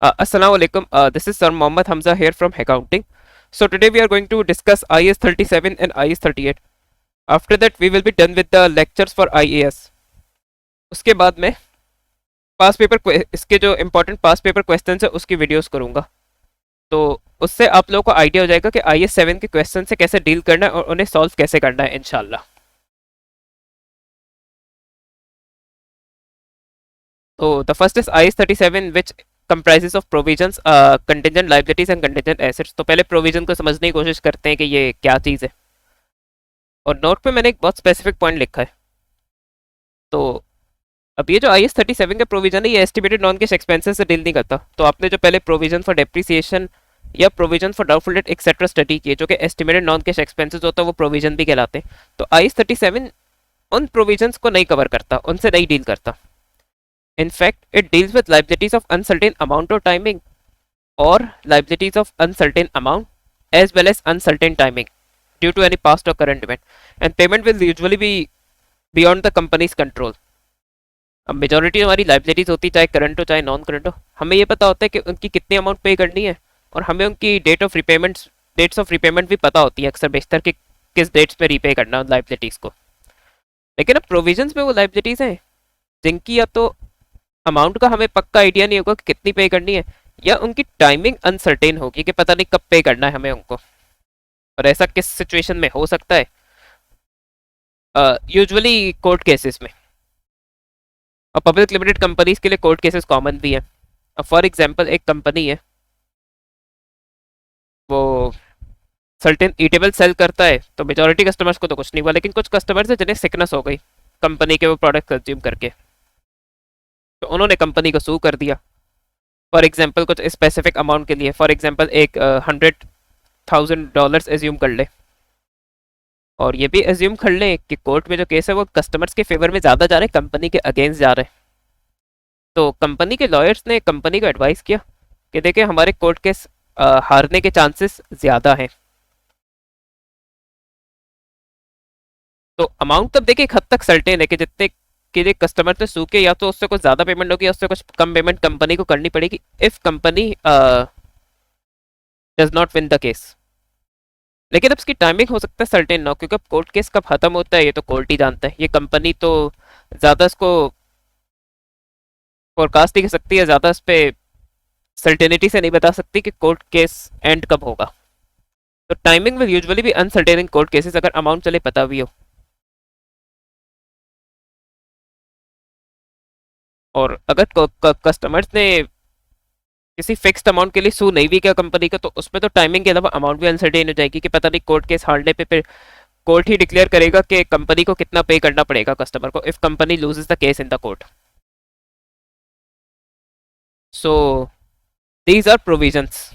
Assalamu alaikum. This is Sir Mohammad Hamza here from Accounting. So today we are going to discuss IAS 37 and IAS 38. After that we will be done with the lectures for IAS. उसके बाद में पास paper इसके जो important पास paper question है उसकी videos करूंगा। तो उससे आप लोगों को आइडिया हो जाएगा कि IAS 7 के क्वेश्चन से कैसे डील करना है और उन्हें सॉल्व कैसे करना है इंशाल्लाह। तो the first is IAS 37 which comprises of provisions, contingent liabilities and contingent assets। तो पहले प्रोविजन को समझने की कोशिश करते हैं कि ये क्या चीज़ है। और नोट पे मैंने एक बहुत स्पेसिफिक पॉइंट लिखा है। तो अब ये जो IAS 37 का प्रोविजन है ये एस्टिमेटेड नॉन कैश एक्सपेंसेस से डील नहीं करता। तो आपने जो पहले प्रोविजन फॉर डेप्रिसिएशन या provision for doubtful debt etcetera study किए जो कि एस्टिमेटेड नॉन कैश एक्सपेंसेस होता है वो प्रोविजन भी कहलाते हैं। तो IAS 37 उन प्रोविजंस को नहीं कवर करता, उनसे नहीं डील करता। In fact, it deals with liabilities of uncertain amount or timing, or liabilities of uncertain amount as well as uncertain timing due to any past or current event, and payment will usually be beyond the company's control। अब majority हमारी liabilities होती चाहे current हो चाहे non current हो, हमें ये पता होता है कि उनकी कितनी अमाउंट पे करनी है और हमें उनकी डेट्स ऑफ रिपेमेंट भी पता होती है अक्सर बेशतर कि किस डेट्स पे रीपे करना लाइबिलिटीज को। लेकिन अब प्रोविजंस में वो लाइबिलिटीज हैं जिनकी या तो अमाउंट का हमें पक्का आइडिया नहीं होगा कि कितनी पे करनी है, या उनकी टाइमिंग अनसर्टेन होगी कि पता नहीं कब पे करना है हमें उनको। और ऐसा किस सिचुएशन में हो सकता है? यूजुअली कोर्ट केसेस में, और पब्लिक लिमिटेड कंपनीज के लिए कोर्ट केसेस कॉमन भी है। अब फॉर एग्जांपल एक कंपनी है, वो सर्टेन ईटेबल सेल करता है, तो मेजोरिटी कस्टमर्स को तो कुछ नहीं हुआ, लेकिन कुछ कस्टमर्स है जिन्हें सिकनेस हो गई कंपनी के वो प्रोडक्ट कंज्यूम करके, तो उन्होंने कंपनी को सू कर दिया। फॉर एग्जाम्पल कुछ स्पेसिफिक अमाउंट के लिए, फॉर एग्जाम्पल एक $100,000 एज्यूम कर ले, और ये भी एज्यूम कर ले कि कोर्ट में जो केस है वो कस्टमर्स के फेवर में ज़्यादा जा रहे हैं, कंपनी के अगेंस्ट जा रहे हैं। तो कंपनी के लॉयर्स ने कंपनी को एडवाइस किया कि देखिए हमारे कोर्ट केस हारने के चांसेस ज़्यादा हैं। तो अमाउंट तब देखिए एक हद तक सर्टेन है कि जितने कि कस्टमर से सू के या तो उससे कुछ ज़्यादा पेमेंट होगी या उससे कुछ कम पेमेंट कंपनी को करनी पड़ेगी if company does not win the case. लेकिन अब इसकी टाइमिंग हो सकता है सर्टेन ना, क्योंकि अब कोर्ट केस कब खत्म होता है ये तो कोर्ट ही जानता है। ये कंपनी तो ज़्यादा इसको फोरकास्ट ही कर सकती है, ज़्यादा इस पर सर्टेनिटी से नहीं बता सकती कि कोर्ट केस एंड कब होगा। तो टाइमिंग विल यूजुअली भी अनसर्टेन इन कोर्ट केसेस, अगर अमाउंट चले पता भी हो। और अगर कस्टमर्स ने किसी फिक्स्ड अमाउंट के लिए सू नहीं भी किया कंपनी का, तो उसमें तो टाइमिंग के अलावा अमाउंट भी अनसर्टेन हो जाएगी कि पता नहीं कोर्ट केस हारने पे फिर कोर्ट ही डिक्लेयर करेगा कि कंपनी को कितना पे करना पड़ेगा कस्टमर को if company loses the case in the court. So these are provisions.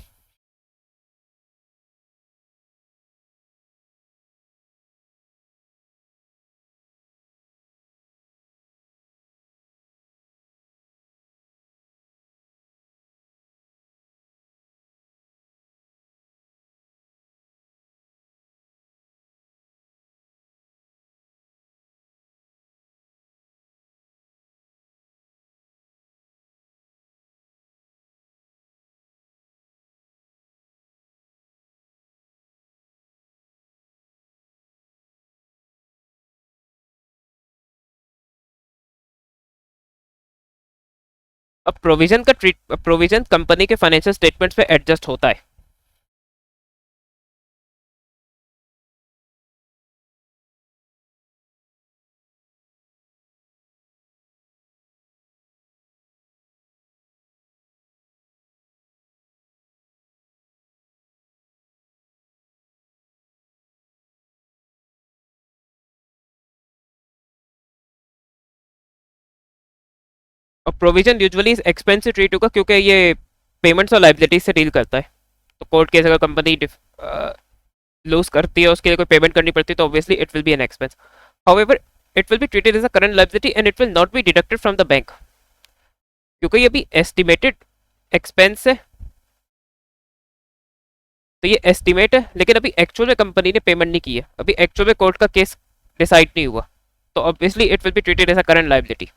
अब प्रोविजन कंपनी के फाइनेंशियल स्टेटमेंट्स पे एडजस्ट होता है। और प्रोविजन यूजुअली एक्सपेंसिव ट्रीट होगा क्योंकि ये पेमेंट्स और लाइबिलिटीज से डील करता है। तो कोर्ट केस अगर कंपनी लूज करती है, उसके लिए कोई पेमेंट करनी पड़ती है, तो obviously it will be an expense. However it will be treated as a current liability and it will not be deducted from the bank, क्योंकि ये भी एस्टिमेटेड एक्सपेंस है। तो ये एस्टिमेट है, लेकिन अभी एक्चुअल में कंपनी ने पेमेंट नहीं की है, अभी एक्चुअल में कोर्ट का केस डिसाइड नहीं हुआ, तो obviously it will be treated as a current liability.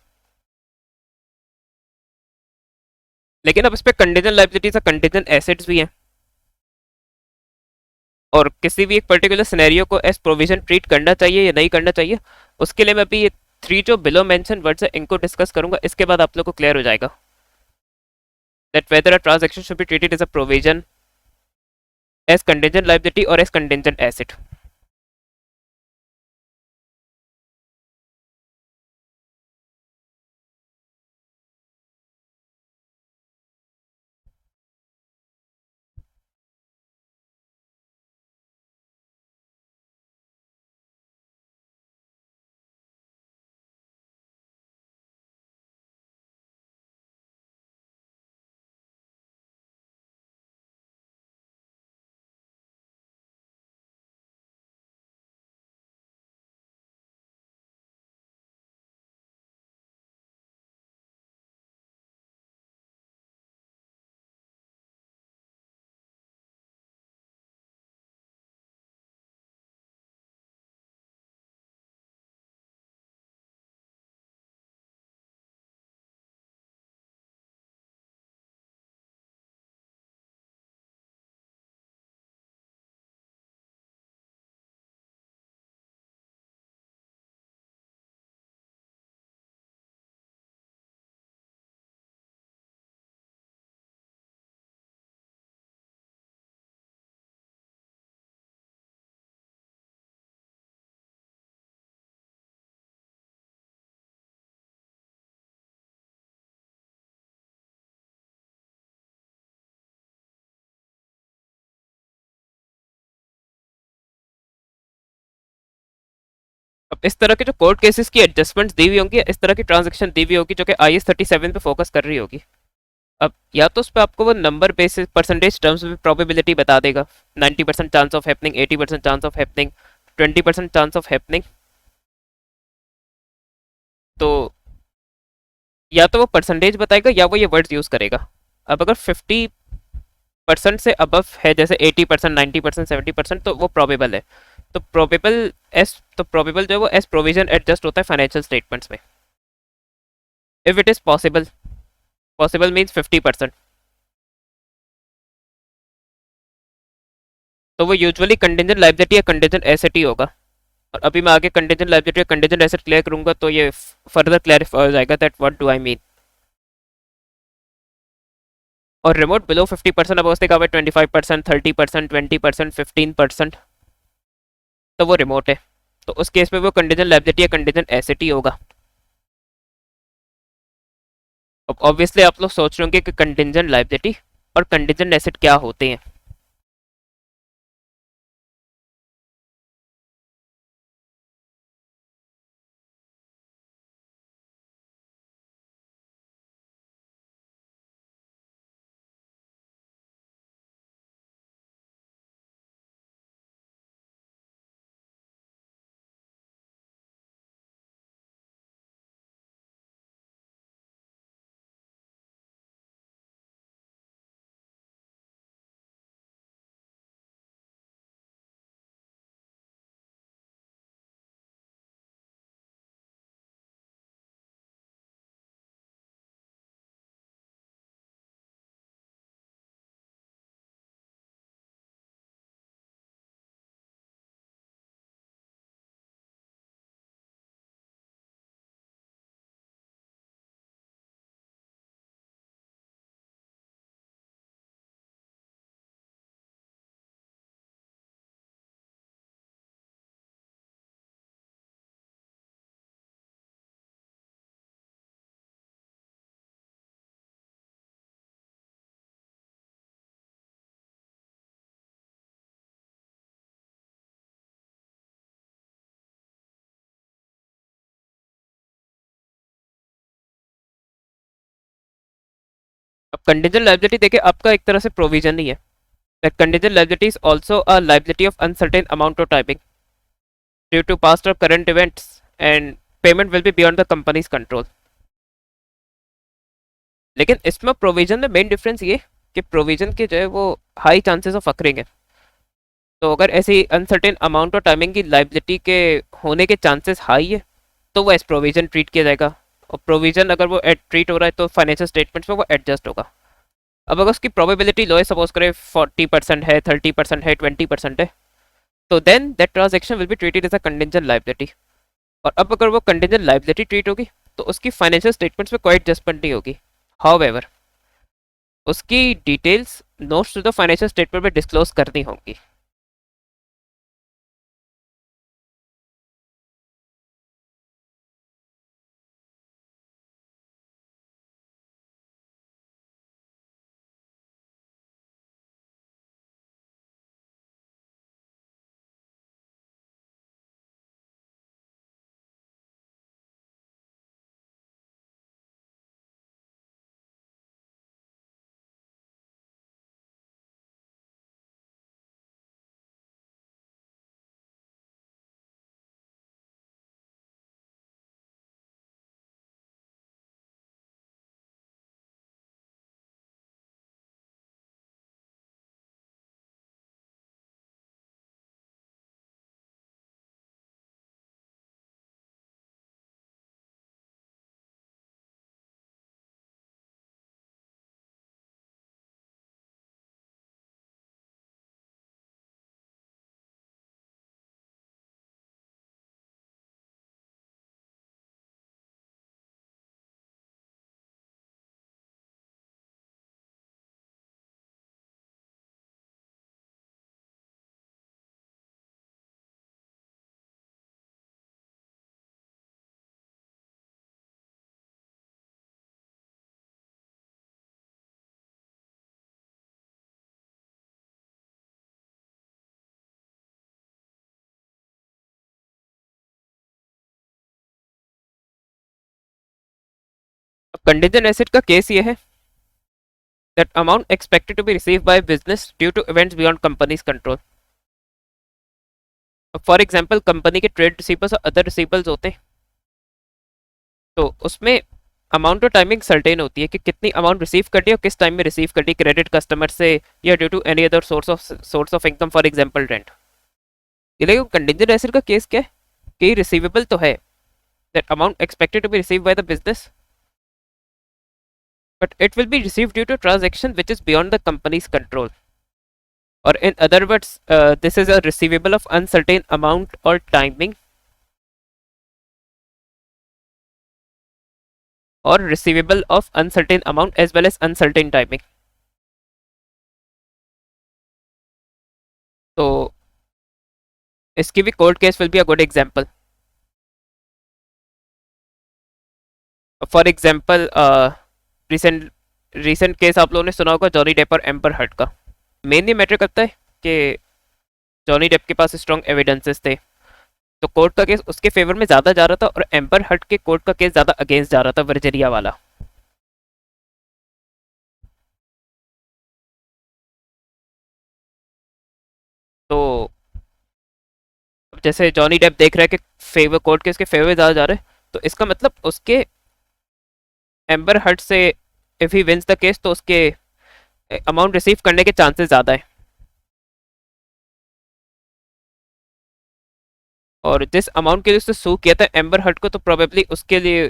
लेकिन अब इस पे कंटीजेंट लायबिलिटीज और कंटीजेंट एसेट्स भी हैं, और किसी भी एक पर्टिकुलर सिनेरियो को एज प्रोविजन ट्रीट करना चाहिए या नहीं करना चाहिए, उसके लिए मैं अभी ये थ्री जो बिलो मेंशन वर्ड्स है इनको डिस्कस करूंगा। इसके बाद आप लोग को क्लियर हो जाएगा that whether a transaction should be treated as a provision, as contingent liability और एज कंटीजेंट एसेट। अब इस तरह के जो कोर्ट केसेस की एडजस्टमेंट्स दी हुई होंगी, इस तरह की ट्रांजेक्शन दी हुई होगी जो कि IS-37 पे फोकस कर रही होगी। अब या तो उस पर आपको वो नंबर बेसिस परसेंटेज टर्म्स में प्रोबेबिलिटी बता देगा, 90% chance of happening, 80% chance of happening, 20% chance of happening. तो या तो वो परसेंटेज बताएगा या वो ये वर्ड्स यूज करेगा। अब अगर 50% से अबव है, जैसे 80%, 90%, 70%, तो वो प्रोबेबल है। तो प्रोबेबल जो है वो एस प्रोविजन एडजस्ट होता है फाइनेंशियल स्टेटमेंट्स में। If it is possible, possible means 50%, तो वो यूजुअली कंटिजेंट लायबिलिटी या कंटिजेंट एसेट ही होगा। और अभी मैं आगे कंटिजेंट लायबिलिटी या कंटिजेंट एसेट क्लियर करूंगा तो ये फर्दर क्लैरिफाई हो जाएगा that what do I mean. और रिमोट बिलो 50% अब उसने कहा 25%, 30%, 20%, 15%, तो वो रिमोट है। तो उस केस में वो कंटिजेंट लायबिलिटी या कंटिजेंट एसेट ही होगा। अब ऑब्वियसली आप लोग सोच रहे होंगे कि कंटिजेंट लायबिलिटी और कंटिजेंट एसेट क्या होते हैं। अब कंटिजेंट लायबिलिटी देखिए आपका एक तरह से प्रोविजन ही है। That contingent liability is also a liability of uncertain amount of timing due to past और current events and payment will be beyond the company's control. लेकिन इसमें प्रोविजन में मेन डिफरेंस ये कि प्रोविजन के जो है वो हाई चांसेस ऑफ अकरिंग है। तो अगर ऐसी अनसर्टेन अमाउंट और टाइमिंग की लाइबिलिटी के होने के चांसेस हाई है तो वो एज प्रोविजन ट्रीट किया जाएगा। और प्रोविजन अगर वो ट्रीट हो रहा है तो फाइनेंशियल स्टेटमेंट्स में वो एडजस्ट होगा। अब अगर उसकी प्रोबेबिलिटी लो है, सपोज करें 40% है, 30% है, 20% है, तो then that transaction will be treated as a contingent liability. और अब अगर वो कंटिंजेंट लायबिलिटी ट्रीट होगी तो उसकी फाइनेंशियल स्टेटमेंट्स में कोई एडजस्टमेंट नहीं होगी। हाउएवर उसकी details notes to the financial statement में डिस्क्लोज करनी होंगी। अब कंटिंजेंट एसेट का केस ये है that amount expected to be receive by business due to events beyond company's control. For example company के ट्रेड रिसीवर्स और अदर रिसीवर्स होते हैं, तो उसमें अमाउंट और टाइमिंग सर्टेन होती है कि कितनी अमाउंट रिसीव करनी है और किस टाइम में रिसीव करनी है, क्रेडिट कस्टमर से या due to any other source of income, for example rent. ये देखो कंटिंजेंट एसेट का केस क्या है कि रिसीवेबल तो है, that amount expected to be receive by the business, but it will be received due to transaction which is beyond the company's control. Or in other words, this is a receivable of uncertain amount or timing, or receivable of uncertain amount as well as uncertain timing. तो इसकी भी court case will be a good example. For example recent recent case आप लोगों ने सुना होगा Johnny Depp और Amber Heard का। मेनली मैटर करता है कि जॉनी डेप के पास स्ट्रॉन्ग एविडेंसेस थे, तो कोर्ट का केस उसके फेवर में ज्यादा जा रहा था, और एम्बर हर्ट के कोर्ट का केस ज्यादा अगेंस्ट जा रहा था, वर्जीनिया वाला। तो जैसे जॉनी डेप देख रहा है कि फेवर कोर्ट के उसके फेवर में ज्यादा जा रहे हैं, तो इसका मतलब उसके एम्बर हर्ट से if he wins the case तो उसके अमाउंट रिसीव करने के चांसेस ज्यादा है। और जिस अमाउंट के लिए उसने सू किया था एम्बर हर्ट को, तो प्रोबेबली उसके लिए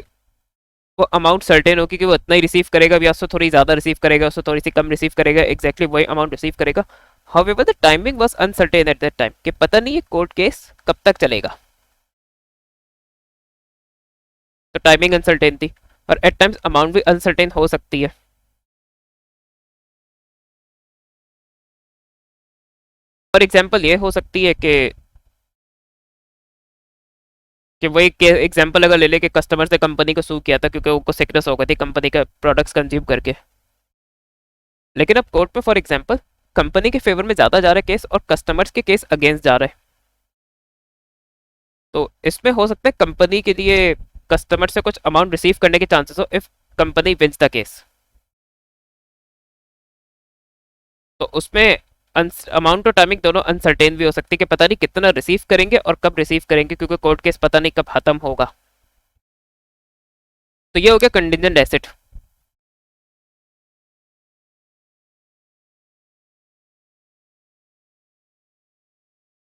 वो अमाउंट सर्टेन होगी कि वो इतना ही रिसीव करेगा, या उससे थोड़ी ज्यादा रिसीव करेगा, उससे थोड़ी सी कम रिसीव करेगा, एग्जैक्टली वही अमाउंट रिसीव करेगा। However the timing was uncertain at that time, कि पता नहीं ये कोर्ट केस कब तक चलेगा, तो टाइमिंग अनसर्टेन थी। और एट टाइम्स अमाउंट भी अनसर्टेन हो सकती है। फॉर एग्जाम्पल ये हो सकती है कि वही एग्जांपल अगर ले ले कि कस्टमर ने कंपनी को सू किया था क्योंकि उनको सिकनेस हो गई थी कंपनी के प्रोडक्ट्स कंज्यूम करके, लेकिन अब कोर्ट में फॉर एग्जांपल कंपनी के फेवर में ज्यादा जा रहा है केस और कस्टमर्स के केस अगेंस्ट जा रहा है, तो इसमें हो सकता है कंपनी के लिए कस्टमर से कुछ अमाउंट रिसीव करने के चांसेस हो if company wins the case. तो उसमें अमाउंट और टाइमिंग दोनों अनसर्टेन भी हो सकती है कि पता नहीं कितना रिसीव करेंगे और कब रिसीव करेंगे, क्योंकि कोर्ट केस पता नहीं कब खत्म होगा। तो ये हो गया कंटिजेंट एसेट।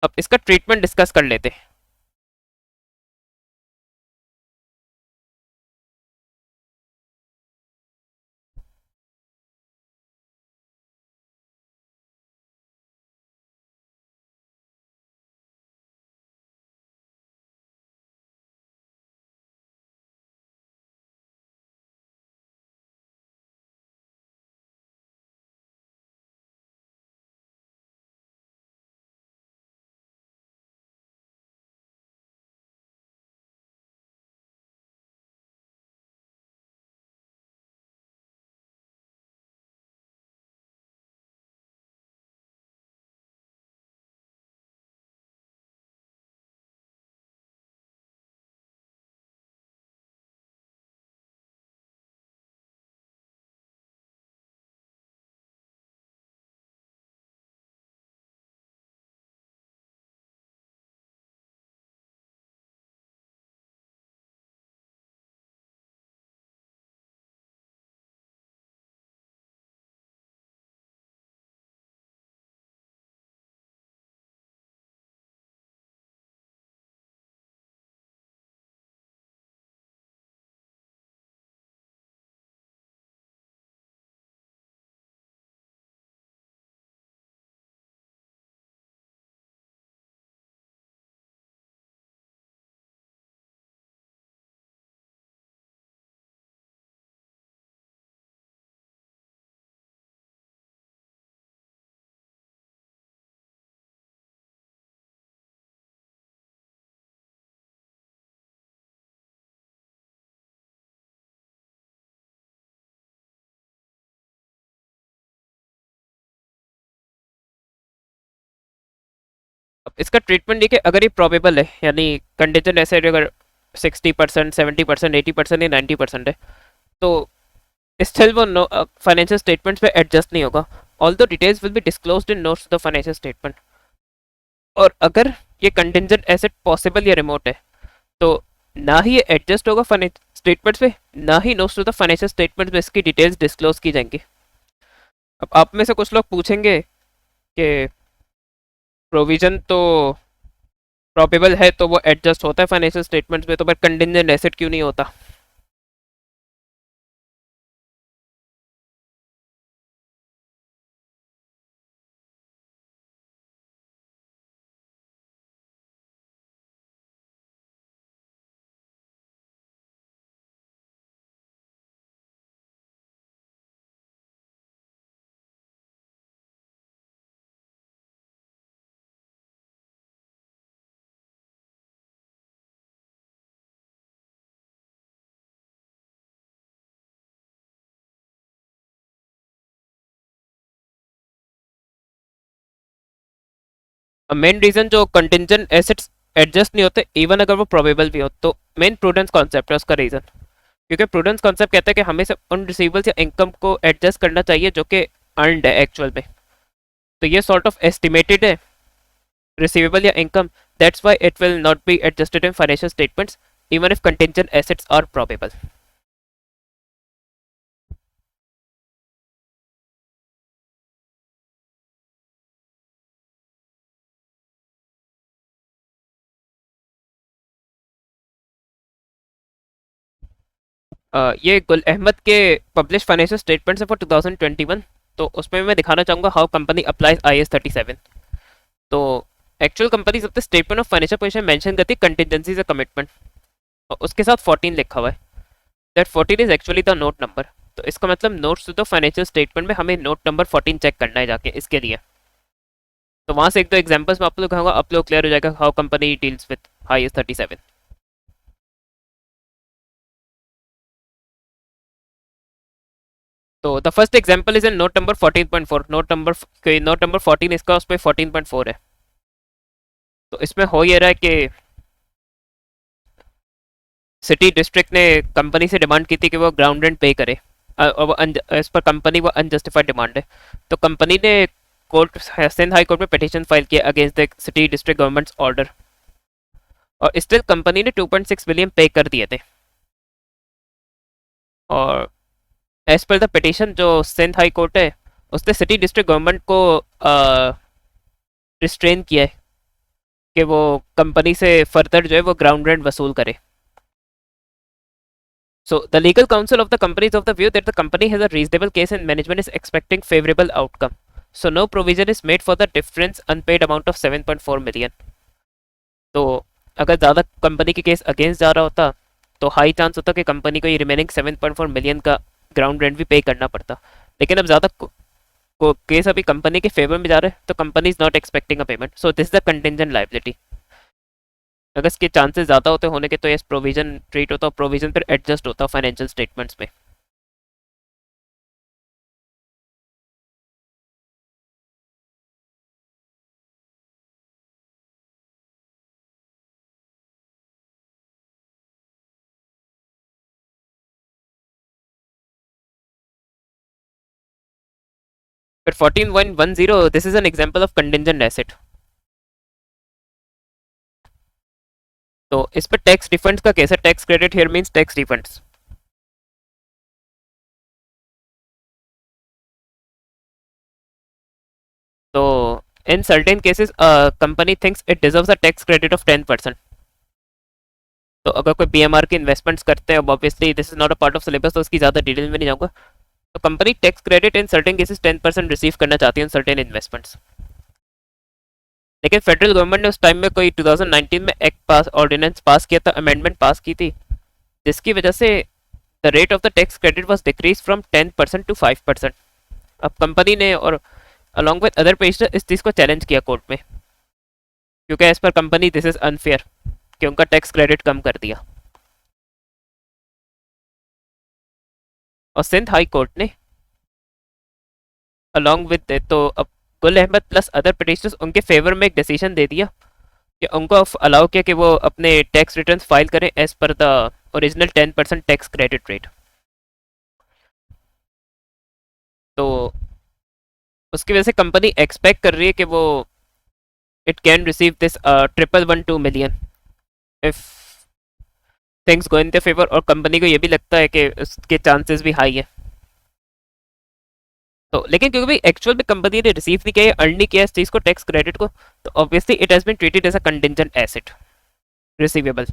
अब इसका ट्रीटमेंट डिस्कस कर लेते हैं। इसका ट्रीटमेंट देखिए, अगर ये प्रोबेबल है यानी कंटीजेंट एसेट अगर 60%, 70%, 80% या 90% है, तो स्टिल वो फाइनेंशियल स्टेटमेंट्स पे एडजस्ट नहीं होगा, although details will be disclosed in notes the financial statement. और अगर ये कंटीजेंट एसेट पॉसिबल या रिमोट है, तो ना ही ये एडजस्ट होगा फाइनेंशियल स्टेटमेंट्स पे, ना ही notes to the financial statements में इसकी डिटेल्स डिस्क्लोज की जाएंगी। अब आप में से कुछ लोग पूछेंगे कि प्रोविजन तो प्रोबेबल है तो वो एडजस्ट होता है फाइनेंशियल स्टेटमेंट्स में, तो पर कंटीजेंट एसेट क्यों नहीं होता? मेन रीजन जो कंटिजेंट एसेट्स एडजस्ट नहीं होते इवन अगर वो प्रोबेबल भी हो, तो मेन प्रूडेंस कॉन्सेप्ट है उसका रीजन। क्योंकि प्रूडेंस कॉन्सेप्ट कहता है कि हमें सिर्फ उन रिसीवेबल्स या इनकम को एडजस्ट करना चाहिए जो कि अर्नड है एक्चुअल में। तो ये सॉर्ट ऑफ एस्टिमेटेड है रिसीवेबल या income, that's why it will not be adjusted in financial statements even if contingent assets are probable. ये गुल अहमद के पब्लिश फाइनेंशियल स्टेटमेंट्स है फॉर 2021। तो उसमें मैं दिखाना चाहूँगा हाउ कंपनी अप्लाइज IAS 37। तो एक्चुअल कंपनी सब statement of financial position mention करती है कंटिजेंसीज और कमिटमेंट, और उसके साथ 14 लिखा हुआ है। That 14 is actually the note number. तो इसका मतलब notes to the financial statement में हमें नोट नंबर 14 चेक करना है जाके इसके लिए। तो वहाँ से एक दो एग्जाम्पल्स में आप लोग कहूँगा, आप लोग क्लियर हो जाएगा how company deals with IAS 37। तो the first example is in note number 14.4। Note number 14 इसका, उस पर 14.4 है। तो इसमें हो ये रहा है कि सिटी डिस्ट्रिक्ट ने कंपनी से डिमांड की थी कि वो ग्राउंड रेंट पे करे, और वो इस पर कंपनी वो अनजस्टिफाइड डिमांड है। तो कंपनी ने कोर्ट, सिंध हाई कोर्ट में पिटीशन फाइल किया against the city district governments order, और स्टिल कंपनी ने 2.6 बिलियन पे कर दिए थे। और एज पर द पिटीशन जो सिंध हाई कोर्ट है, उसने सिटी डिस्ट्रिक्ट गवर्नमेंट को रिस्ट्रेन किया है कि वो कंपनी से फर्दर जो है वो ग्राउंड रेंट वसूल करे। So the legal counsel of the company is of the view that the company has a reasonable case and management is expecting favorable outcome. So no provision is made for the difference unpaid amount of 7.4 million. तो अगर ज़्यादा company के case against जा रहा होता, तो high chance होता कि कंपनी को ये रिमेनिंग 7.4 मिलियन का ग्राउंड रेंट भी पे करना पड़ता। लेकिन अब ज़्यादा को केस अभी कंपनी के फेवर में जा रहे हैं, तो company is not expecting a payment, so this the contingent liability. अगर इसके चांसेस ज़्यादा होते होने के, तो ये प्रोविजन ट्रीट होता, प्रोविजन फिर एडजस्ट होता फाइनेंशियल स्टेटमेंट्स में। फिर 14.10, this is an example of contingent asset. तो इस पर टैक्स रिफंड्स का केस है। Tax credit here means tax refunds. तो in certain cases company thinks it deserves a tax credit of 10%। तो अगर कोई PMR के इन्वेस्टमेंट्स करते हैं, obviously this is not a part of syllabus, तो उसकी ज़्यादा डिटेल में नहीं जाऊँगा। तो company tax credit in certain cases 10% receive करना चाहती है इन सर्टेन इन्वेस्टमेंट्स। लेकिन फेडरल गवर्नमेंट ने उस टाइम में कोई 2019 में एक्ट पास, ऑर्डिनेंस पास किया था, अमेंडमेंट पास की थी, जिसकी वजह से the rate of the tax credit was decrease from 10% to 5%। अब कंपनी ने और अलॉन्ग विद अदर पेशर इस चीज़ को चैलेंज किया कोर्ट में, क्योंकि as per company this is unfair कि उनका टैक्स क्रेडिट कम कर दिया। और सिंध हाई कोर्ट ने अलॉन्ग विद, तो अब Gul Ahmed plus other petitioners उनके फेवर में एक डिसीजन दे दिया कि उनको अलाउ किया कि वो अपने टैक्स रिटर्न फाइल करें as per the original 10% tax credit rate. तो उसकी वजह से कंपनी एक्सपेक्ट कर रही है कि वो it can receive this 111 million if things go in the favour, और कंपनी को ये भी लगता है कि उसके चांसेस भी हाई है। तो लेकिन क्योंकि भाई एक्चुअल में कंपनी ने रिसीव नहीं किया, अर्न नहीं किया इस चीज को, टैक्स क्रेडिट को, तो obviously it has been treated as a contingent asset receivable.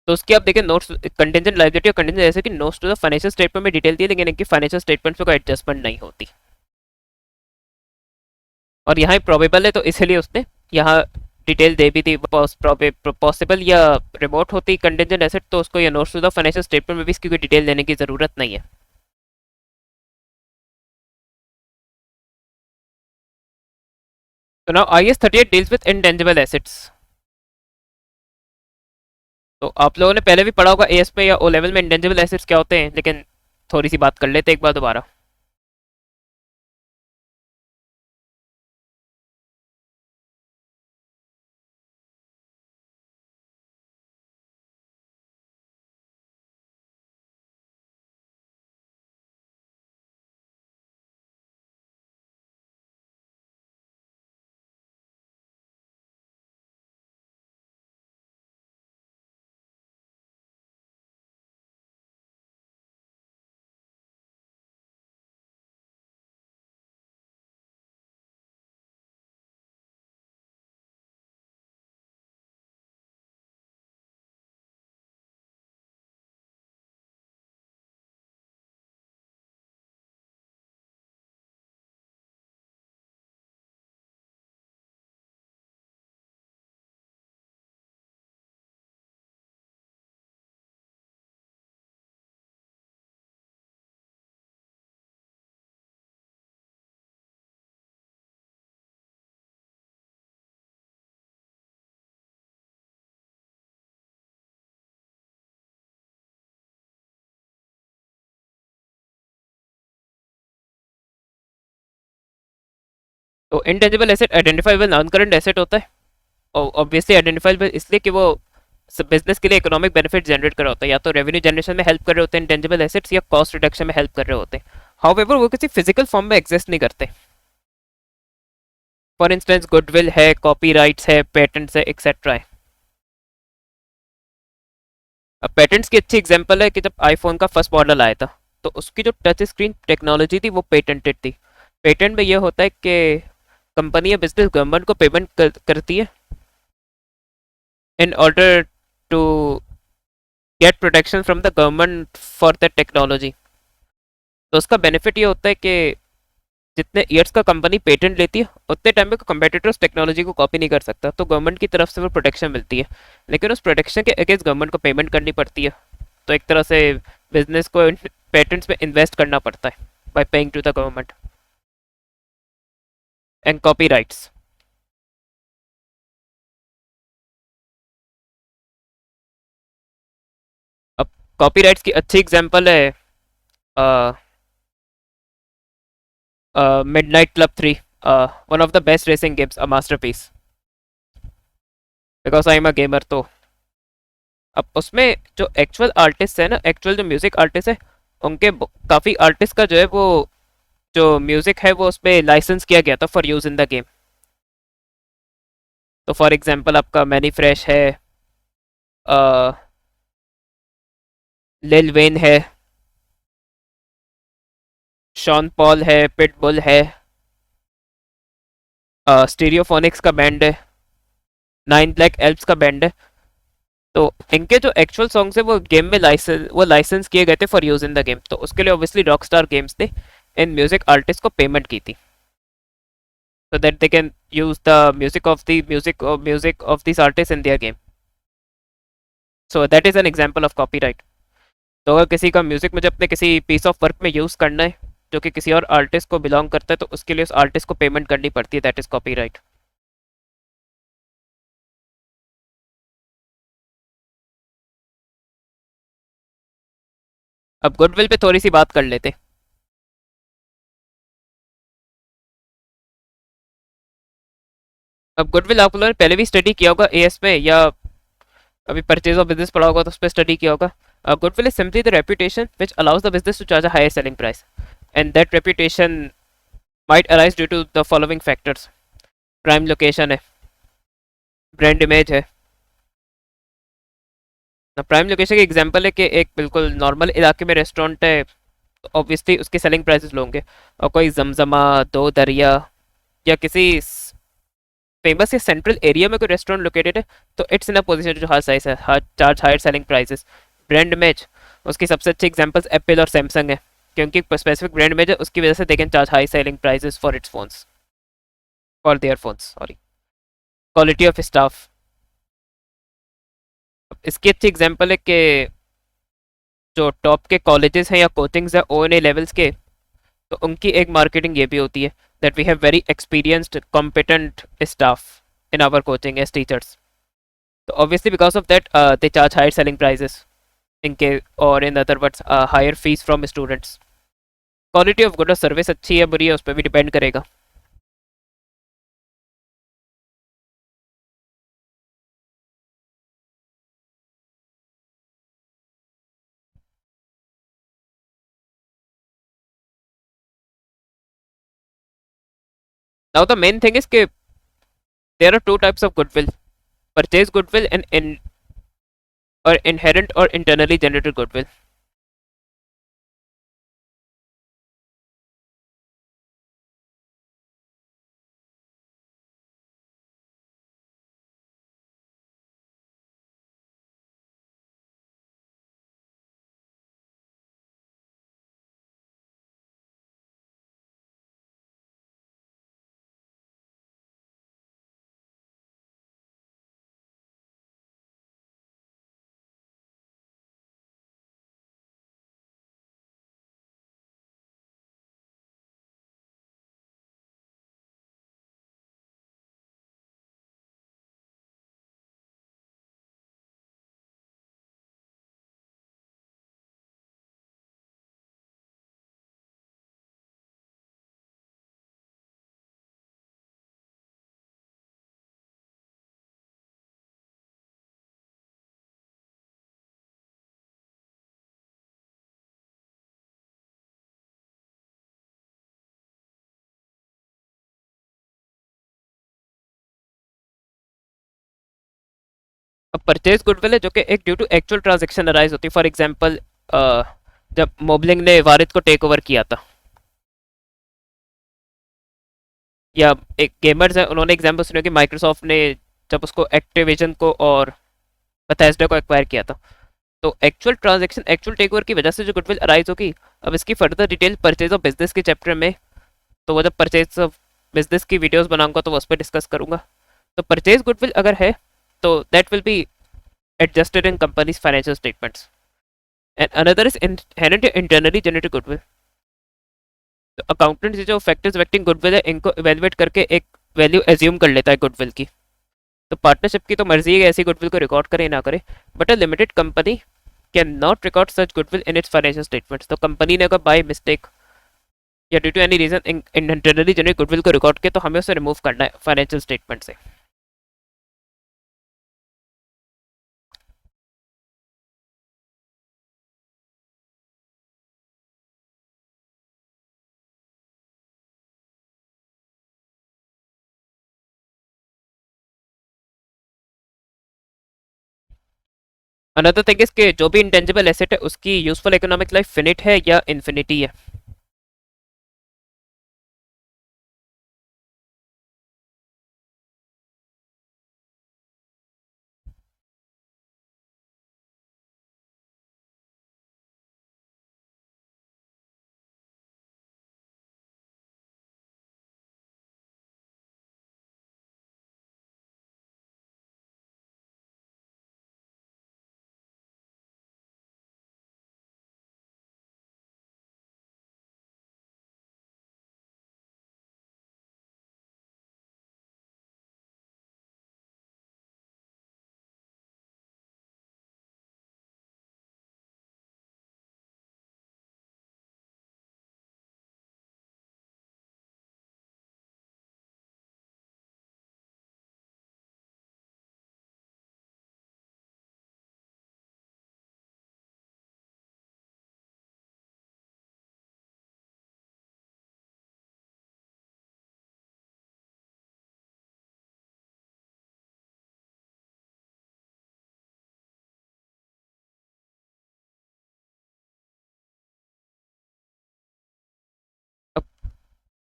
तो उसकी आप देखें नोट्स, कंटिजेंट लायबिलिटी और कंटिजेंट एसेट की notes to the financial statement में डिटेल दी है, लेकिन इनकी फाइनेंशियल स्टेटमेंट पे कोई एडजस्टमेंट नहीं होती। और यहाँ प्रोबेबल है तो इसलिए उसने यहाँ डिटेल दे भी दी। पॉसिबल या रिमोट होती कंटिजेंट एसेट तो उसको या notes to the financial statement में भी इसकी कोई डिटेल देने की जरूरत नहीं है। तो now IS 38 deals with intangible assets. तो आप लोगों ने पहले भी पढ़ा होगा एएस पे या ओ लेवल में इंटेंजिबल एसेट्स क्या होते हैं, लेकिन थोड़ी सी बात कर लेते हैं एक बार दोबारा। तो intangible asset identifiable non current asset होता है, और ऑब्वियसली आइडेंटिफाइबल इसलिए कि वो बिजनेस के लिए इकोनॉमिक बेनिफिट जनरेट कर रहा होता है, या तो रेवेन्यू जनरेशन में हेल्प कर रहे होते हैं इंटेंजिबल एसेट्स, या कॉस्ट रिडक्शन में हेल्प कर रहे होते हैं। हाउएवर वो किसी फिजिकल फॉर्म में एग्जिस्ट नहीं करते। फॉर इंस्टेंस गुडविल है, कॉपीराइट्स है, पेटेंट्स है, एक्सेट्रा है। अब पेटेंट्स की अच्छी एग्जांपल है कि जब आईफोन का फर्स्ट मॉडल आया था, तो उसकी जो टच स्क्रीन टेक्नोलॉजी थी वो पेटेंटेड थी। पेटेंट में यह होता है कि कंपनी या बिजनेस गवर्नमेंट को पेमेंट करती है in order to get protection from the government for the technology. तो उसका बेनिफिट ये होता है कि जितने ईयर्स का कंपनी पेटेंट लेती है उतने टाइम में कंपेटिटर्स टेक्नोलॉजी को कॉपी नहीं कर सकता, तो गवर्नमेंट की तरफ से वो प्रोटेक्शन मिलती है। लेकिन उस प्रोटेक्शन के अगेंस्ट गवर्नमेंट को पेमेंट करनी पड़ती है। तो एक तरह से बिजनेस को पेटेंट्स में इन्वेस्ट करना पड़ता है by paying to the government. And copyrights, अब कॉपी राइट्स की अच्छी एग्जाम्पल है midnight club 3, one of the best racing games, a masterpiece, because I am a gamer. तो अब उसमें जो एक्चुअल आर्टिस्ट है ना, एक्चुअल जो म्यूजिक आर्टिस्ट है, उनके काफ़ी आर्टिस्ट का जो है वो जो म्यूजिक है वो उसमें लाइसेंस किया गया था for use in the game. तो फॉर एग्जांपल आपका मैनी फ्रेश है, लिल वेन है, शॉन पॉल है, पिटबुल है, स्टीरियोफोनिक्स का बैंड है, नाइन ब्लैक एल्प्स का बैंड है। तो इनके जो एक्चुअल सॉन्ग्स है वो गेम में लाइसेंस किए गए थे for use in the game. तो उसके लिए ऑब्वियसली रॉकस्टार गेम्स ने इन म्यूजिक आर्टिस्ट को पेमेंट की थी, so that they can use the music of these artists in their game. So that is an example of copyright. तो अगर किसी का म्यूजिक मुझे अपने किसी पीस ऑफ वर्क में यूज करना है जो कि किसी और आर्टिस्ट को बिलोंग करता है, तो उसके लिए उस आर्टिस्ट को पेमेंट करनी पड़ती है, दैट इज कॉपीराइट। अब गुडविल पे थोड़ी सी बात कर लेते हैं। अब गुडविल आप लोगों ने पहले भी स्टडी किया होगा एएस में, या अभी परचेज ऑफ बिजनेस पढ़ा होगा तो उस पर स्टडी किया होगा. Goodwill is simply the reputation which allows the business to charge a higher selling price, and that reputation might arise due to the following factors. Prime location है, brand image है. Prime location का example है कि एक बिल्कुल normal इलाके में restaurant है, तो ऑब्वियसली उसके सेलिंग प्राइसेस लो होंगे. और कोई जमजमा, दो दरिया, या किसी फेमस या सेंट्रल एरिया में कोई रेस्टोरेंट लोकेटेड है, तो it's in a position to charge higher selling prices. Brand image, उसकी सबसे अच्छी एग्जांपल्स एप्पल और सैमसंग है, क्योंकि स्पेसिफिक ब्रांड इमेज है, उसकी वजह से they can charge high selling prices for its phones, for their phones, sorry. Quality of staff, इसकी अच्छी एग्जांपल है कि जो टॉप के कॉलेजेस हैं या कोचिंग्स हैं ओएनए लेवल्स के, तो उनकी एक मार्केटिंग ये भी होती है that we have very experienced competent staff in our coaching as teachers. तो obviously because of that they charge higher selling prices इनके, और in other words higher fees from students. Quality of good और service अच्छी है बुरी है उस पर भी डिपेंड करेगा. Now the main thing is के there are two types of goodwill, purchase goodwill and in और इनहेरेंट और इंटरनली जनरेटेड गुडविल. अब परचेज गुडविल है जो कि एक due to actual transaction arise होती है. फॉर एग्जांपल जब मोबलिंग ने वारिद को टेक ओवर किया था, या एक गेमर्स है उन्होंने एग्जांपल सुना कि माइक्रोसॉफ्ट ने जब उसको एक्टिविजन को और बेथेस्डा को एक्वायर किया था, तो actual transaction actual take over की वजह से जो गुडविल अराइज होगी. अब इसकी further detail purchase of business के चैप्टर में, तो वो जब परचेज ऑफ बिजनेस की वीडियोस बनाऊंगा तो उस पर डिस्कस करूंगा. तो परचेज गुडविल अगर है तो that will B adjusted in companies financial statements. And another is inherent internally generated goodwill. तो अकाउंटेंट जो फैक्टर्स अफेक्टिंग गुडविल है इनको इवेलुएट करके एक वैल्यू एज्यूम कर लेता है गुडविल की. तो पार्टनरशिप की तो मर्जी है कि ऐसी गुडविल को रिकॉर्ड करे ना करे, but a limited company can not record such goodwill in its financial statements. तो कंपनी ने अगर बाय मिस्टेक या due to any reason internally generate goodwill को रिकॉर्ड किया, तो हमें उसे रिमूव करना है फाइनेंशियल स्टेटमेंट से. अनदर थिंग इज कि जो भी इंटेंजिबल एसेट है उसकी यूजफुल इकोनॉमिक लाइफ फिनिट है या इन्फिनिटी है.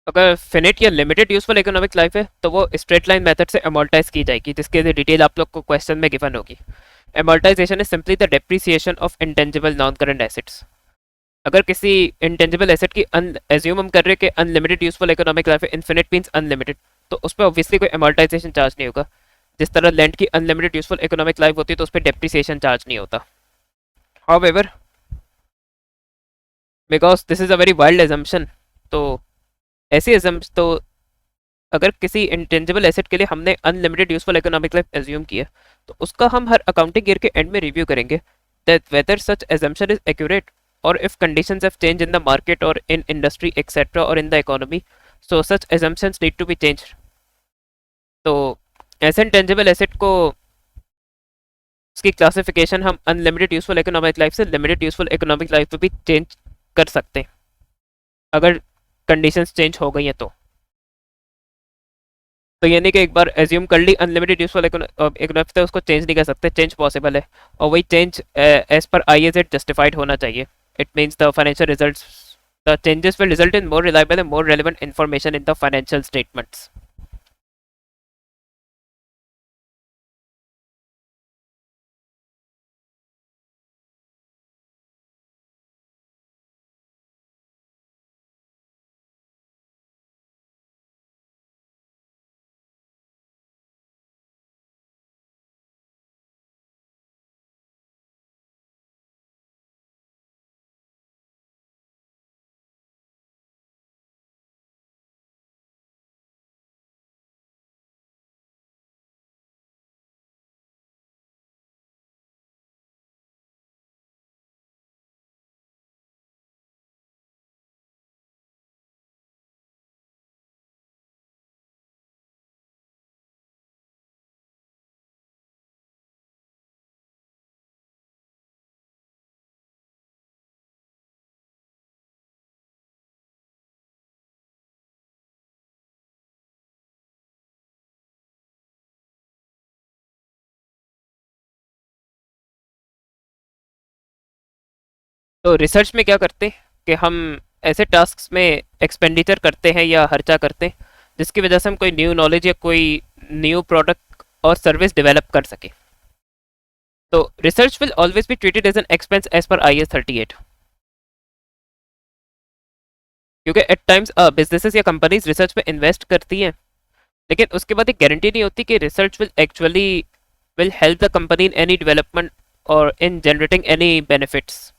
अगर फिनिट या लिमिटेड यूजफुल इकोनॉमिक लाइफ है तो वो स्ट्रेट लाइन मेथड से अमोर्टाइज की जाएगी, जिसके लिए डिटेल आप लोग को क्वेश्चन में गिवन होगी। Amortisation is simply the depreciation of intangible non current assets. अगर किसी इंटेंजिबल एसेट की एज्यूम हम कर रहे हैं कि अनलिमिटेड यूजफुल इकोनॉमिक लाइफ है, इन्फिनिट मींस अनलिमिटेड, तो उस पर ऑब्वियसली कोई अमोर्टाइजेशन चार्ज नहीं होगा। जिस तरह लैंड की अनलिमिटेड यूजफुल इकोनॉमिक लाइफ होती है तो उस पर डेप्रिसिएशन चार्ज नहीं होता। However, because this is a very wild assumption, तो ऐसी एजम्पशन तो अगर किसी इंटेंजिबल एसेट के लिए हमने unlimited useful economic life assume की है, तो उसका हम हर अकाउंटिंग ईयर के एंड में रिव्यू करेंगे that whether such assumption is accurate और if conditions have change in the market और इन इंडस्ट्री एक्सेट्रा और in the economy, so such assumptions need to be change. तो ऐसे इंटेंजिबल एसेट को उसकी क्लासिफिकेशन हम अनलिमिटेड यूजफुल इकोनॉमिक लाइफ से limited useful economic life में भी चेंज कर सकते हैं अगर कंडीशंस चेंज हो गई हैं तो यानी कि एक बार एज्यूम कर ली अनलिमिटेड यूजफुल इकोनॉमिक तो उसको चेंज नहीं कर सकते, चेंज पॉसिबल है और वही change as per I as it justified होना चाहिए। It means the financial results, the changes will result in more reliable and more relevant information in the financial statements. तो रिसर्च में क्या करते हैं कि हम ऐसे टास्क में एक्सपेंडिचर करते हैं या खर्चा करते हैं जिसकी वजह से हम कोई न्यू नॉलेज या कोई न्यू प्रोडक्ट और सर्विस डेवलप कर सके। तो research will always be treated as an expense as per IS 38, क्योंकि एट टाइम्स बिजनेसेस या कंपनीज रिसर्च में इन्वेस्ट करती हैं, लेकिन उसके बाद एक गारंटी नहीं होती कि research will actually will help the company in any development और इन जनरेटिंग एनी बेनिफिट्स।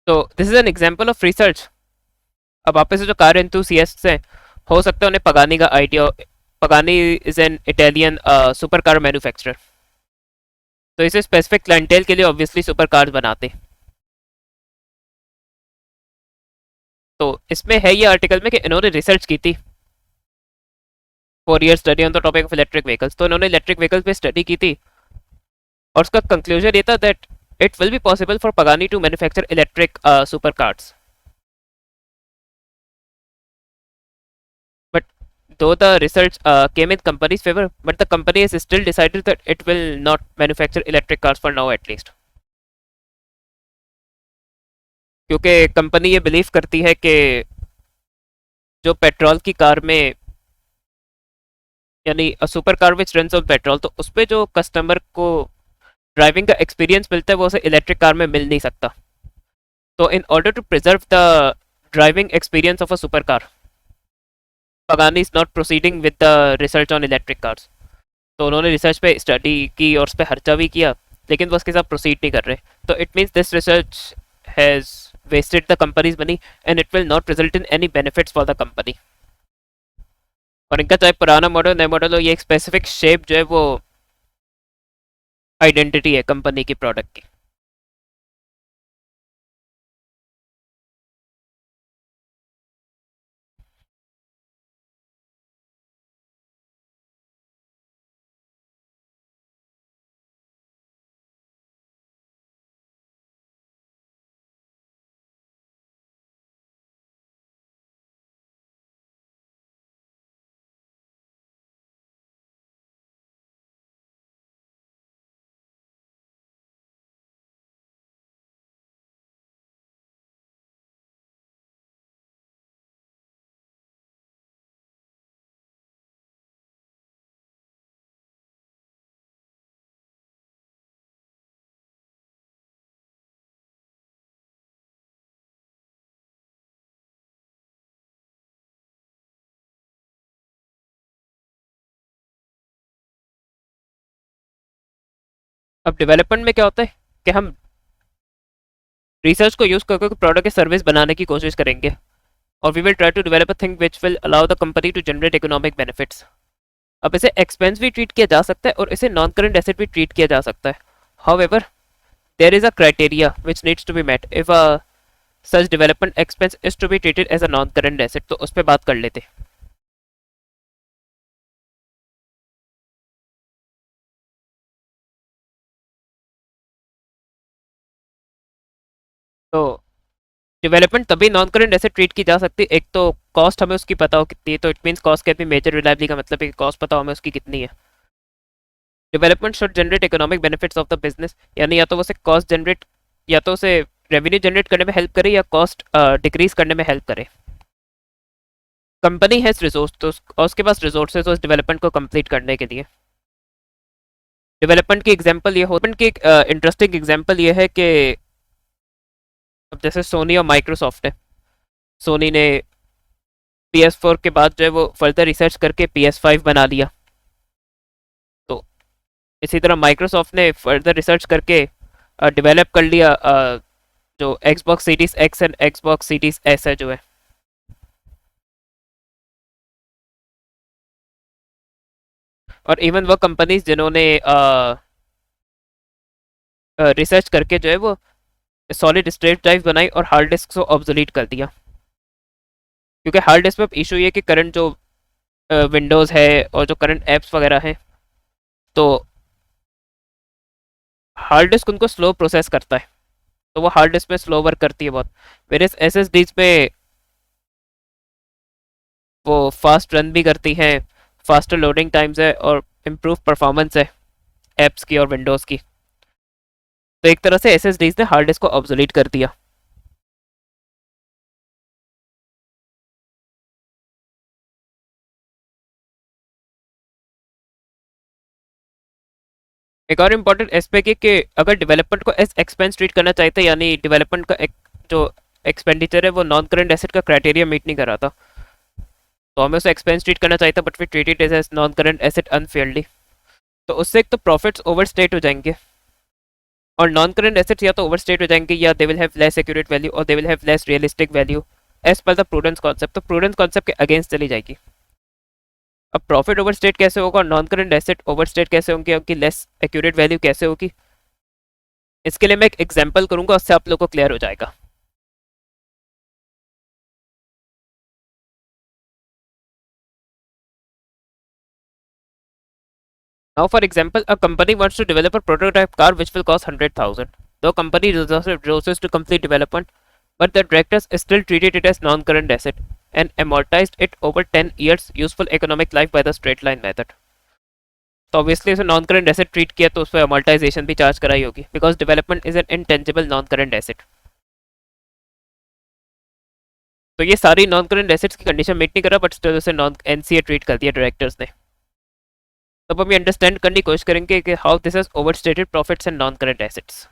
तो this is an example of research. अब आप में से जो कार एंथुसियास्ट्स हैं, हो सकता है उन्हें पगानी का idea. Pagani is an Italian super car manufacturer, तो इसे स्पेसिफिक क्लाइंटेल के लिए ऑब्वियसली सुपर कार्स बनाते हैं। तो इसमें है ये आर्टिकल में कि इन्होंने रिसर्च की थी 4 year study on the topic of electric vehicles, तो इन्होंने इलेक्ट्रिक व्हीकल्स पे स्टडी की थी और उसका कंक्लूजन ये था that it will be possible for Pagani to manufacture electric super cars, but though the research came in company's favor, but the company has still decided that it will not manufacture electric cars for now at least, क्योंकि company ये believe करती है कि जो petrol की car में, यानी super car which runs on petrol, तो उस पर जो कस्टमर को ड्राइविंग का एक्सपीरियंस मिलता है वो उसे इलेक्ट्रिक कार में मिल नहीं सकता। तो in order to preserve the driving experience of a super car, Pagani is not proceeding with the research on electric cars. तो उन्होंने रिसर्च पे स्टडी की और उस पर खर्चा भी किया, लेकिन वो उसके साथ प्रोसीड नहीं कर रहे। तो it means this research has wasted the companies money and it will not result in any benefits for the company. और इनका चाहे पुराना मॉडल नया मॉडल हो, ये एक स्पेसिफिक शेप जो है वो आइडेंटिटी है कंपनी की प्रोडक्ट की। अब डेवलपमेंट में क्या होता है कि हम रिसर्च को यूज करके प्रोडक्ट या सर्विस बनाने की कोशिश करेंगे, और we will try to develop a thing which will allow the company to generate economic benefits. अब इसे एक्सपेंस भी ट्रीट किया जा सकता है और इसे नॉन करेंट एसेट भी ट्रीट किया जा सकता है। However, there is a criteria which needs to be met if a such development expense is to be treated as a non current asset. तो उस पर बात कर लेते। तो डेवलपमेंट तभी नॉन करेंट एसेट ट्रीट की जा सकती है, एक तो कॉस्ट हमें उसकी पता हो कितनी है, तो it means cost can be measure reliably का मतलब है कि कॉस्ट पता हो हमें उसकी कितनी है। Development should generate economic benefits of the business, यानी या तो वो उसे कॉस्ट जनरेट, या तो उसे रेवेन्यू जनरेट करने में हेल्प करे या कॉस्ट डिक्रीज करने में हेल्प करे। कंपनी हैज रिसोर्स, तो उसके पास रिसोर्सेज उस डेवलपमेंट को कंप्लीट करने के लिए। डेवलपमेंट की एग्जांपल ये हो, की एक इंटरेस्टिंग एग्जांपल ये है कि अब जैसे सोनी और माइक्रोसॉफ्ट है। सोनी ने PS4 के बाद जो है वो फर्दर रिसर्च करके PS5 बना लिया। तो इसी तरह माइक्रोसॉफ्ट ने फर्दर रिसर्च करके डेवलप कर लिया जो Xbox series x and Xbox series S है जो है। और इवन वो कंपनीज जिन्होंने रिसर्च करके जो है वो सॉलिड स्टेट ड्राइव बनाई और हार्ड डिस्क को ऑब्सोलीट कर दिया। क्योंकि हार्ड डिस्क में इशू ये कि करंट जो विंडोज़ है और जो करंट एप्स वगैरह हैं, तो हार्ड डिस्क उनको स्लो प्रोसेस करता है, तो वो हार्ड डिस्क में स्लो वर्क करती है बहुत। मेरे SSDs में वो फास्ट रन भी करती हैं, फास्टर लोडिंग टाइम्स है और इम्प्रूव परफॉर्मेंस है एप्स की और विंडोज़ की। तो एक तरह से SSDs ने हार्ड डिस्क को ऑब्सोलीट कर दिया। एक और इम्पोर्टेंट एस्पेक्ट है कि अगर डेवलपमेंट को एज एक्सपेंस ट्रीट करना चाहते हैं, यानी डेवलपमेंट का एक जो एक्सपेंडिचर है वो नॉन करंट एसेट का क्राइटेरिया मीट नहीं कर रहा था, तो हमें उसे एक्सपेंस ट्रीट करना चाहिए था, but we treat it as non current asset unfairly. तो उससे एक तो प्रॉफिट्स ओवरस्टेट हो जाएंगे, और नॉन करंट एसेट्स या तो ओवरस्टेट हो जाएंगे या they will have less accurate value और they will have less realistic value as per the prudence concept. तो प्रूडेंस कॉन्सेप्ट के अगेंस्ट चली जाएगी। अब प्रॉफिट ओवरस्टेट कैसे होगा और नॉन करंट एसेट ओवरस्टेट कैसे होंगे, उनकी लेस एक्यूरेट वैल्यू कैसे होगी, इसके लिए मैं एक एग्जांपल करूंगा, उससे आप लोगों को क्लियर हो जाएगा। Now, for example, a company wants to develop a prototype car which will cost 100,000. The company resources to complete development, but the directors still treated it as non-current asset and amortized it over 10 years useful economic life by the straight line method. तो obviously उसे non current asset treat किया तो उस पर amortisation भी charge कराई होगी, because development is an intangible non current asset. तो ये सारी नॉन करंट एसेट्स की कंडीशन मीट नहीं कर रहा, बट स्टिल उसे नॉन NCA ट्रीट कर दिया डायरेक्टर्स ने। तो अब हम ये अंडरस्टैंड करने की कोशिश करेंगे कि how this is overstated profits and non current assets.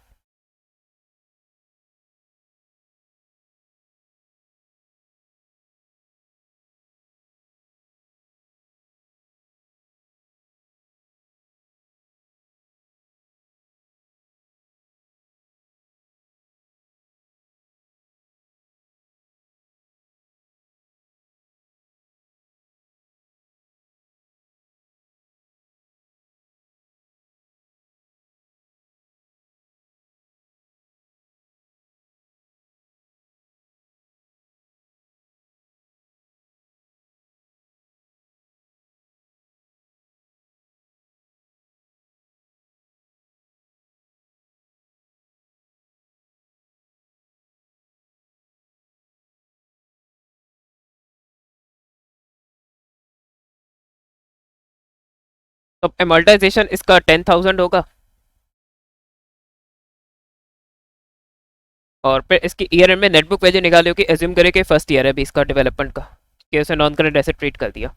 तो एमोर्टाइजेशन इसका 10,000 होगा, और फिर इसकी ईयर एंड में नेटबुक वैल्यू निकाली होगी, एज्यूम करें कि फर्स्ट ईयर है अभी इसका डेवलपमेंट का, कि उसे नॉन करंट एसेट ट्रीट कर दिया।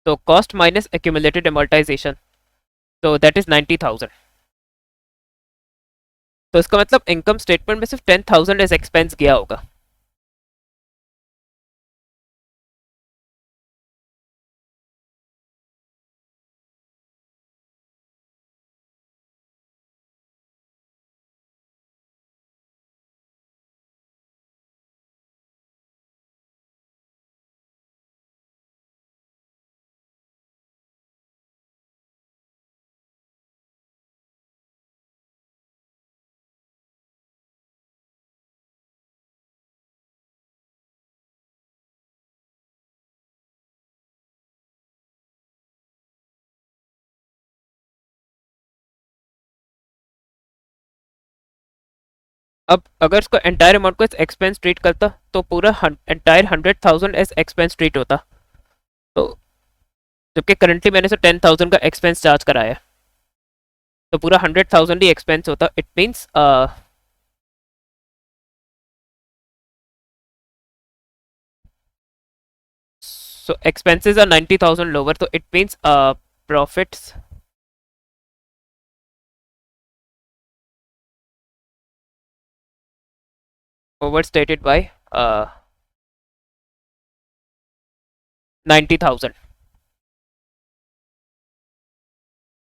तो कॉस्ट माइनस एक्यूमुलेटेड एमोर्टाइजेशन, तो दैट इज 90,000। तो इसका मतलब इनकम स्टेटमेंट में सिर्फ 10,000 एज एक्सपेंस गया होगा। अब अगर इसको एंटायर अमाउंट को एक्सपेंस ट्रीट करता तो पूरा एंटायर 100,000 एज एक्सपेंस ट्रीट होता। तो जबकि करंटली मैंने से 10,000 का एक्सपेंस चार्ज कराया, तो पूरा 100,000 ही एक्सपेंस होता। It means so expenses are 90,000 lower, so it means profits overstated by 90,000।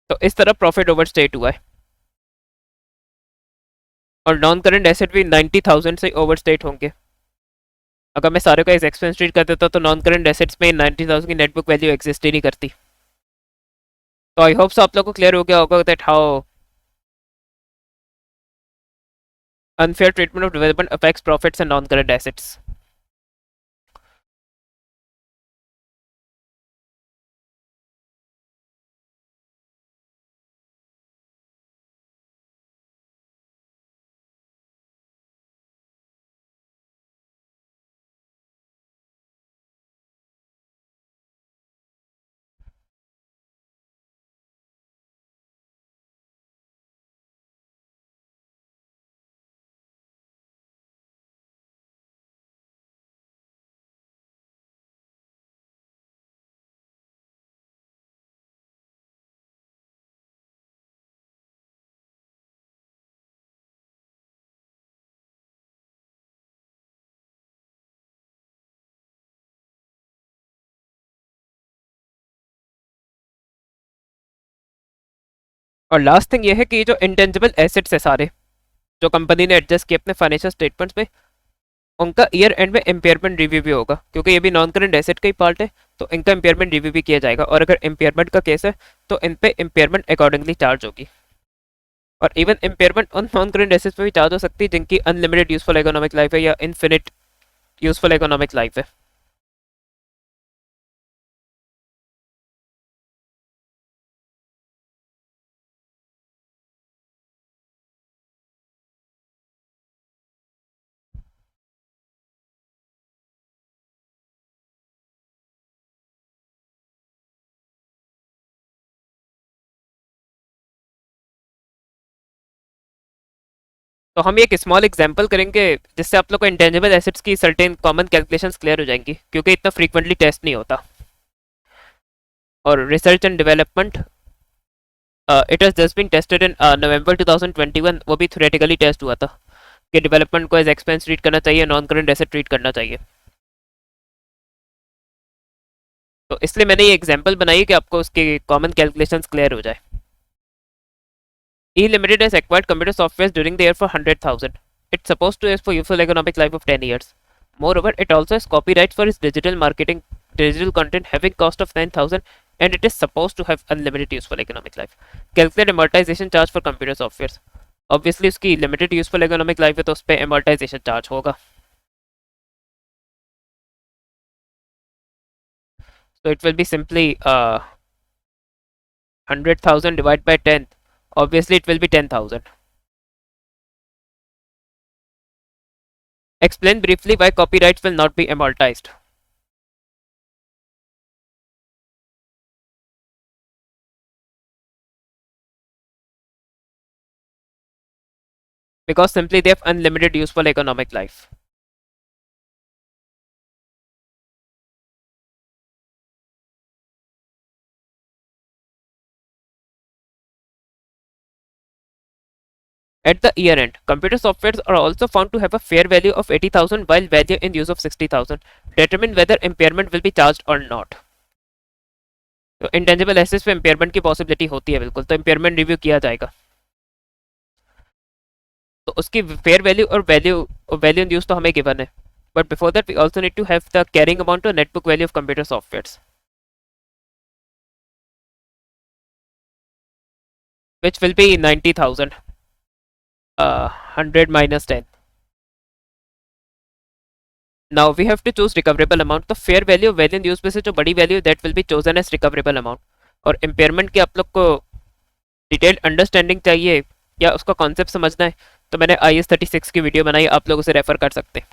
तो इस तरह प्रॉफिट ओवरस्टेट हुआ है, और नॉन करंट एसेट भी 90,000 से ओवरस्टेट होंगे। अगर मैं सारे का एज एक्सपेंस ट्रीट कर देता तो नॉन करंट एसेट्स में 90,000 की नेटबुक वैल्यू एग्जिस्ट ही नहीं करती। तो आई होप सो आप लोगों को क्लियर हो गया होगा that how unfair treatment of development affects profits and non-current assets। और लास्ट थिंग ये है कि जो इंटेंजिबल एसेट्स है सारे जो कंपनी ने एडजस्ट किए अपने फाइनेंशियल स्टेटमेंट्स में, उनका ईयर एंड में इम्पेयरमेंट रिव्यू भी होगा, क्योंकि ये भी नॉन करंट एसेट का ही पार्ट है। तो इनका इम्पेयरमेंट रिव्यू भी किया जाएगा, और अगर इम्पेयरमेंट का केस है तो इन पे इम्पेयरमेंट अकॉर्डिंगली चार्ज होगी। और इवन इम्पेयरमेंट उन नॉन करंट एसेट्स पे भी चार्ज हो सकती है जिनकी अनलिमिटेड यूजफुल इकोनॉमिक लाइफ है या इन्फिनिट यूजफुल इकोनॉमिक लाइफ है। तो हम एक स्मॉल एग्जांपल करेंगे जिससे आप लोग को इंटेंजिबल एसेट्स की सर्टेन कॉमन कैलकुलेशंस क्लियर हो जाएंगी, क्योंकि इतना फ्रीक्वेंटली टेस्ट नहीं होता। और research and development it has just been tested in November 2021। वो भी थ्योरेटिकली टेस्ट हुआ था कि डेवलपमेंट को एज एक्सपेंस ट्रीट करना चाहिए, नॉन करंट एसेट ट्रीट करना चाहिए। तो इसलिए मैंने ये एग्जांपल बनाई कि आपको उसकी कॉमन कैलकुलेशंस क्लियर हो जाए। E Limited has acquired computer software during the year for 100,000. It's supposed to use for useful economic life of 10 years. Moreover, it also has copyrights for its digital content having cost of 9,000, and it is supposed to have unlimited useful economic life. Calculate amortization charge for computer software. Obviously, उसकी limited useful economic life है तो उस पे amortization charge होगा. So it will be simply 100,000 divided by 10. Obviously, it will be 10,000. Explain briefly why copyrights will not be amortized. Because simply they have unlimited useful economic life. At the year end, computer softwares are also found to have a fair value of 80,000 while value in use of 60,000. Determine whether impairment will be charged or not. तो intangible assets पे impairment की possibility होती है बिल्कुल, तो impairment review किया जाएगा। तो उसकी फेयर वैल्यू और वैल्यू इन यूज तो हमें गिवन है, but before that we also need to have the carrying amount और net book value of computer softwares, which will be 90,000 100 minus 10. Now we have to choose recoverable amount. तो fair value value in use में से जो बड़ी value that will be chosen as recoverable amount. और impairment की आप लोग को डिटेल्ड अंडरस्टैंडिंग चाहिए या उसका कॉन्सेप्ट समझना है, तो मैंने IS36 की वीडियो बनाई, आप लोग उसे रेफर कर सकते हैं।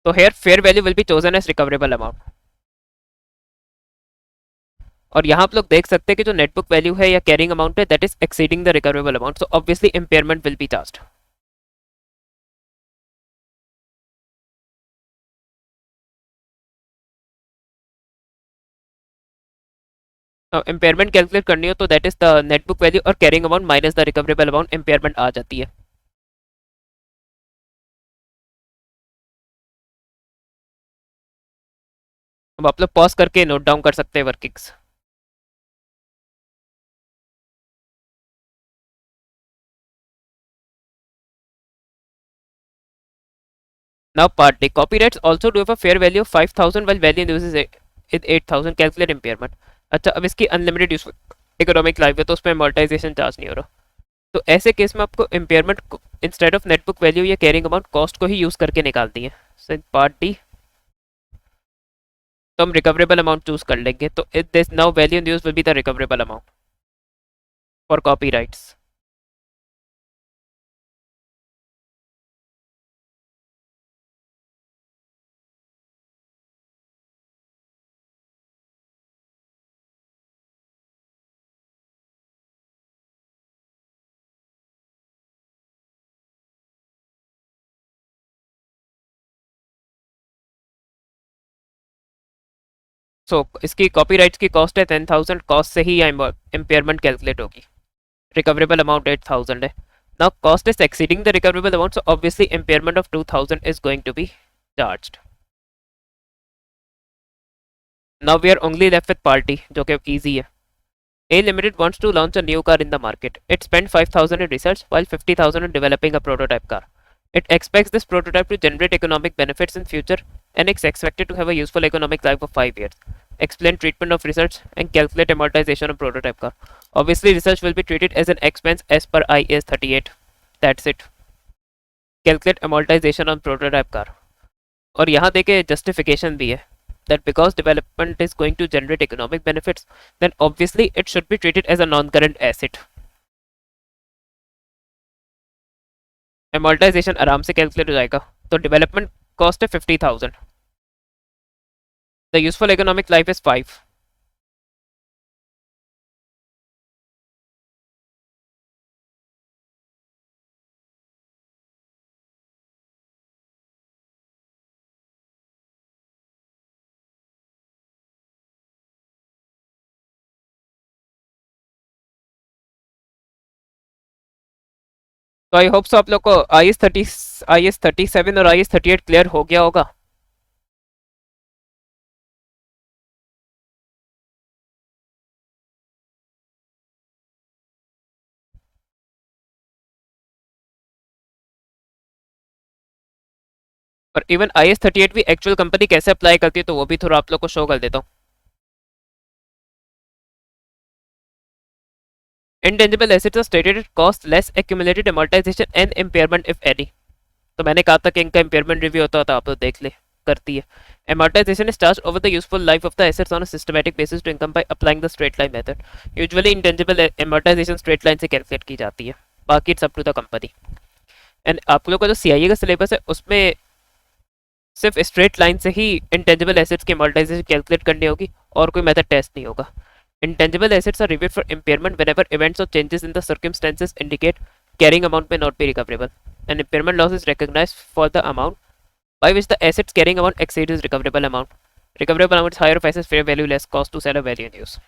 तो here fair value will be chosen as recoverable amount. और यहाँ आप लोग देख सकते हैं कि जो नेटबुक वैल्यू है या कैरिंग अमाउंट है that is exceeding the recoverable amount, so obviously impairment will be charged. Impairment calculate करनी हो तो that is the net book value और carrying amount minus the recoverable amount, impairment आ जाती है। अब आप लोग पॉज करके नोट डाउन कर सकते हैं workings. Now part D. Copyrights also do have a fair value of 5,000 while value in use is 8,000. Calculate impairment. अच्छा, अब इसकी अनलिमिटेड यूज इकोनॉमिक लाइफ है तो उसमें अमोर्टाइजेशन चार्ज नहीं हो रहा। तो ऐसे केस में आपको impairment instead of net book value या कैरिंग अमाउंट कॉस्ट को ही यूज करके निकालती है। सो पार्ट डी तो हम रिकवरेबल अमाउंट चूज कर लेंगे, तो it this now value in use will be the recoverable amount for copyrights. So इसकी कॉपीराइट्स की कॉस्ट है 10,000, कॉस्ट से ही इम्पेयरमेंट कैलकुलेट होगी। रिकवरेबल अमाउंट 8,000 है। Now cost is exceeding the recoverable amount, so obviously impairment of 2,000 is going to be charged. Now we are only left with party, जो कि easy है। A Limited wants to launch a new car in the market. It spent 5,000 in research while 50,000 in developing a prototype car. It expects this prototype to generate economic benefits in future and is expected to have a useful economic life of 5 years. Explain treatment of research and calculate amortization of prototype car. Obviously, research will be treated as an expense as per IAS 38. That's it. Calculate amortization on prototype car. और यहाँ देखे justification भी है that because development is going to generate economic benefits, then obviously it should be treated as a non-current asset. Amortization आराम से calculate हो जाएगा। तो डेवलपमेंट कॉस्ट है 50,000, the useful economic life is 5। तो आई होप सो आप लोग को IS37 और IS38 क्लियर हो गया होगा। और इवन IS38 भी एक्चुअल कंपनी कैसे अप्लाई करती है तो वो भी थोड़ा आप लोग को शो कर देता हूँ। Intangible assets are stated at cost less accumulated amortization and impairment if any. तो मैंने कहा था कि इनका impairment रिव्यू होता था, आप तो देख ले करती है। Amortization is charged over the useful life of the assets on a systematic basis to income by applying the straight line method. Usually intangible amortization straight line से कैलकुलेट की जाती है, बाकी it's up to the company. And आप लोगों का जो CIE का सिलेबस है उसमें सिर्फ स्ट्रेट लाइन से ही इंटेंजिबल एसेट्स की अमोर्टाइजेशन कैलकुलेट करनी होगी और कोई मेथड टेस्ट नहीं होगा। Intangible assets are reviewed for impairment whenever events or changes in the circumstances indicate carrying amount may not be recoverable. An impairment loss is recognized for the amount by which the asset's carrying amount exceeds its recoverable amount. Recoverable amount is higher of assets fair value less cost to sell or value in use.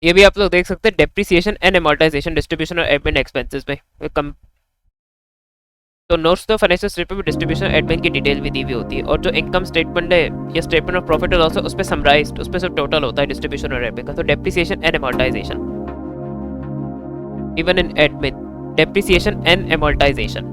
ये भी आप लोग देख सकते हैं depreciation and amortisation distribution और admin expenses में कम। तो नोट्स तो फाइनेंशियल स्टेटमेंट में डिस्ट्रीब्यूशन एडमिन की डिटेल भी दी हुई होती है, और जो इनकम स्टेटमेंट है या स्टेटमेंट ऑफ प्रॉफिट और लॉस है उस पर समराइज्ड, उस पर सब टोटल होता है डिस्ट्रीब्यूशन और एडमिन का। तो depreciation and amortisation even in admin, depreciation and amortisation